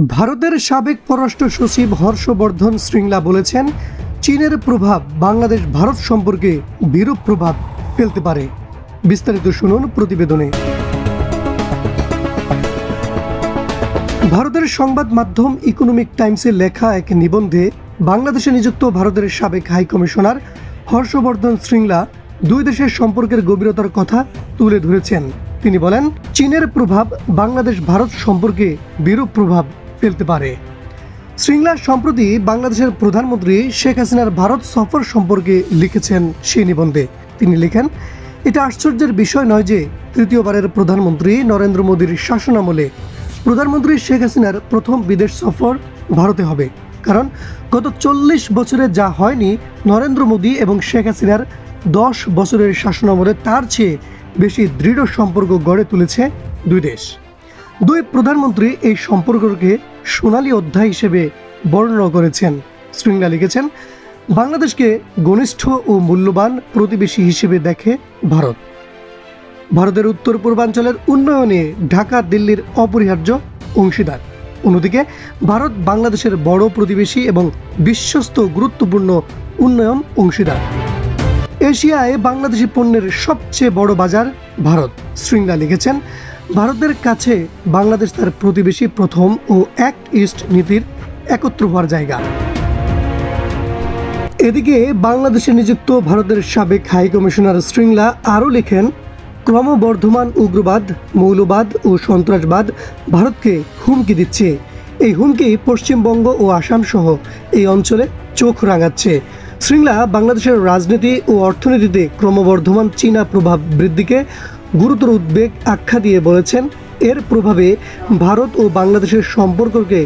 ভারতের সাবেক পররাষ্ট্র সচিব হর্ষবর্ধন শ্রিংলা বলেছেন, চীনের প্রভাব বাংলাদেশ ভারত সম্পর্কে বিরূপ প্রভাব ফেলতে পারে। বিস্তারিত শুনুন প্রতিবেদনে। ভারতের সংবাদ মাধ্যম ইকোনমিক টাইমসে লেখা এক নিবন্ধে বাংলাদেশে নিযুক্ত ভারতের সাবেক হাই কমিশনার হর্ষবর্ধন শ্রিংলা দুই দেশের সম্পর্কের গভীরতার কথা তুলে ধরেছেন। তিনি বলেন, চীনের প্রভাব বাংলাদেশ ভারত সম্পর্কে বিরূপ প্রভাব ফেলতে পারে। শ্রিংলা সম্প্রতি বাংলাদেশের প্রধানমন্ত্রী শেখ হাসিনার ভারত সফর সম্পর্কে লিখেছেন সেই নিবন্ধে। তিনি লেখেন, এটা আশ্চর্যের বিষয় নয় যে তৃতীয়বারের প্রধানমন্ত্রী নরেন্দ্র মোদীর শাসনামলে প্রধানমন্ত্রী শেখ হাসিনার প্রথম বিদেশ সফর ভারতে হবে। কারণ গত 40 বছরে যা হয়নি নরেন্দ্র মোদী এবং শেখ হাসিনার 10 বছরের শাসনামলে তার চেয়ে বেশি দৃঢ় সম্পর্ক গড়ে তুলেছে দুই দেশ। দুই প্রধানমন্ত্রী এই সম্পর্ককে সোনালী অধ্যায় হিসেবে বর্ণনা করেছেন। শ্রিংলা লিখেছেন, বাংলাদেশকে ঘনিষ্ঠ ও মূল্যবান প্রতিবেশী হিসেবে দেখে ভারত। ভারতের উত্তর পূর্বাঞ্চলের উন্নয়নে ঢাকা দিল্লির অপরিহার্য অংশীদার। অন্যদিকে ভারত বাংলাদেশের বড় প্রতিবেশী এবং বিশ্বস্ত গুরুত্বপূর্ণ উন্নয়ন অংশীদার। এশিয়ায় বাংলাদেশি পণ্যের সবচেয়ে বড় বাজার ভারত। শ্রিংলা লিখেছেন, ভারতের কাছে বাংলাদেশ তার প্রতিবেশী প্রথম ও অ্যাক্ট ইস্ট নীতির একত্র হওয়ার জায়গা। এদিকে বাংলাদেশে নিযুক্ত ভারতের সাবেক হাই কমিশনার শ্রিংলা আরও লেখেন, ক্রমবর্ধমান উগ্রবাদ, মৌলবাদ ও সন্ত্রাসবাদ ভারতকে হুমকি দিচ্ছে। এই হুমকি পশ্চিমবঙ্গ ও আসাম সহ এই অঞ্চলে চোখ রাঙাচ্ছে। শ্রিংলা বাংলাদেশের রাজনীতি ও অর্থনীতিতে ক্রমবর্ধমান চীনা প্রভাব বৃদ্ধিকে গুরুতর উদ্বেগ আখ্যা দিয়ে বলেছেন, এর প্রভাবে ভারত ও বাংলাদেশের সম্পর্ককে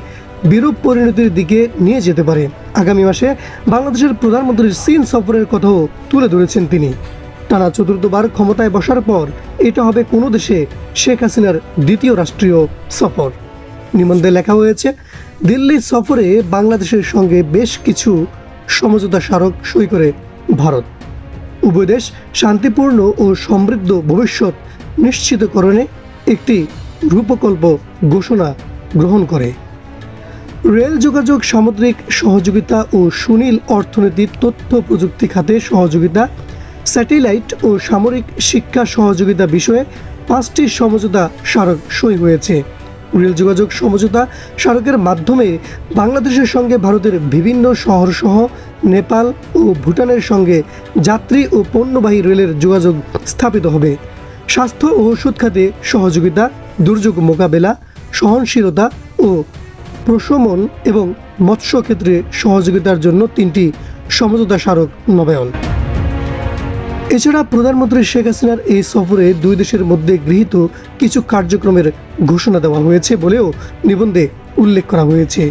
বিরূপ পরিণতির দিকে নিয়ে যেতে পারে। আগামী মাসে বাংলাদেশের প্রধানমন্ত্রীর চীন সফরের কথাও তুলে ধরেছেন তিনি। টানা চতুর্থবার ক্ষমতায় বসার পর এটা হবে কোনো দেশে শেখ হাসিনার দ্বিতীয় রাষ্ট্রীয় সফর। নিবন্ধে লেখা হয়েছে, দিল্লি সফরে বাংলাদেশের সঙ্গে বেশ কিছু সমঝোতা স্মারক সই করে ভারত। উভয় দেশ শান্তিপূর্ণ ও সমৃদ্ধ ভবিষ্যৎ নিশ্চিতকরণে একটি রূপকল্প ঘোষণা গ্রহণ করে। রেল যোগাযোগ, সামুদ্রিক সহযোগিতা ও সুনীল অর্থনীতি, তথ্য প্রযুক্তি খাতে সহযোগিতা, স্যাটেলাইট ও সামরিক শিক্ষা সহযোগিতা বিষয়ে 5টি সমঝোতা স্মারক সই হয়েছে। রেল যোগাযোগ সমঝোতা স্মারকের মাধ্যমে বাংলাদেশের সঙ্গে ভারতের বিভিন্ন শহরসহ নেপাল ও ভুটানের সঙ্গে যাত্রী ও পণ্যবাহী রেলের যোগাযোগ স্থাপিত হবে। স্বাস্থ্য ও ওষুধ খাতে সহযোগিতা, দুর্যোগ মোকাবেলা, সহনশীলতা ও প্রশমন এবং মৎস্য ক্ষেত্রে সহযোগিতার জন্য 3টি সমঝোতা স্মারক নবায়ন। এছাড়া প্রধানমন্ত্রী শেখ হাসিনার এই সফরে দুই দেশের মধ্যে গৃহীত কিছু কার্যক্রমের ঘোষণা দেওয়া হয়েছে বলেও নিবন্ধে উল্লেখ করা হয়েছে।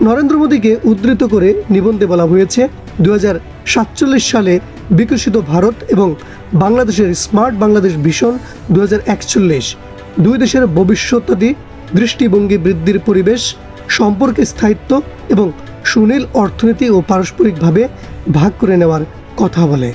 নরেন্দ্র মোদীকে উদ্ধৃত করে নিবন্ধে বলা হয়েছে, 2047 সালে বিকশিত ভারত এবং বাংলাদেশের স্মার্ট বাংলাদেশ ভিশন 2041 দুই দেশের ভবিষ্যৎবাদী দৃষ্টিভঙ্গি বৃদ্ধির পরিবেশ, সম্পর্কে স্থায়িত্ব এবং সুনীল অর্থনীতি ও পারস্পরিকভাবে ভাগ করে নেওয়ার কথা বলে।